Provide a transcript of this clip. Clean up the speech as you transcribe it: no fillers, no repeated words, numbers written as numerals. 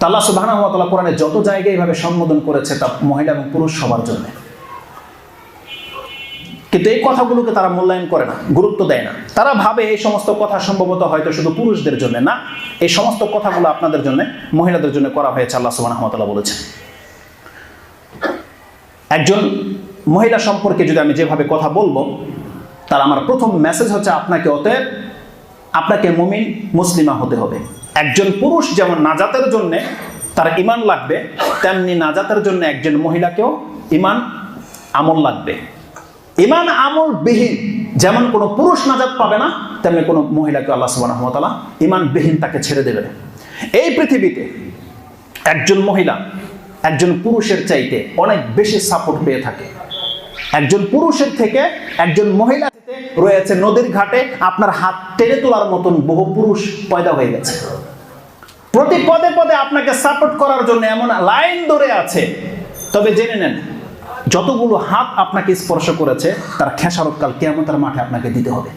আল্লাহ সুবহানাহু ওয়া তাআলা কোরআনে যত জায়গায় এইভাবে সম্বোধন করেছে তা মহিলা এবং পুরুষ সবার জন্য, কিন্তু এই কথাগুলোকে তারা মূল্যায়ন করে না, গুরুত্ব দেয় না। তারা ভাবে এই সমস্ত কথা সম্ভবত হয়তো শুধু পুরুষদের জন্য, না, এই সমস্ত কথাগুলো আপনাদের জন্য, মহিলাদের জন্য করা হয়েছে। আল্লাহ সুবহানাহু ওয়া তাআলা বলেছেন। একজন মহিলা সম্পর্কে যদি আমি যেভাবে কথা বলবো, তার আমার প্রথম মেসেজ হচ্ছে আপনাকে মুমিন মুসলিমা হতে হবে। একজন পুরুষ যেমন নাজাতের জন্য তার ঈমান লাগবে, তেমনি নাজাতের জন্য একজন মহিলাকেও ঈমান আমল লাগবে। ঈমান আমল বিহীন যেমন কোনো পুরুষ নাজাত পাবে না, তেমনি কোনো মহিলাকে আল্লাহ সুবহানাহু ওয়া তাআলা ঈমান বিহীন তাকে ছেড়ে দেবেন। এই পৃথিবীতে একজন মহিলা একজন পুরুষের চাইতে অনেক বেশি সাপোর্ট পেয়ে থাকে। একজন পুরুষের থেকে একজন মহিলা রয়েছে নদীর ঘাটে আপনার হাত টেনে তোলার মতন বহু পুরুষ পয়দা হয়ে গেছে। প্রতি পদে পদে আপনাকে সাপোর্ট করার জন্য এমন লাইন ধরে আছে। তবে জেনে নেন, যতগুলো হাত আপনাকে স্পর্শ করেছে তার খেসারত কাল কিয়ামতের মাঠে আপনাকে দিতে হবে।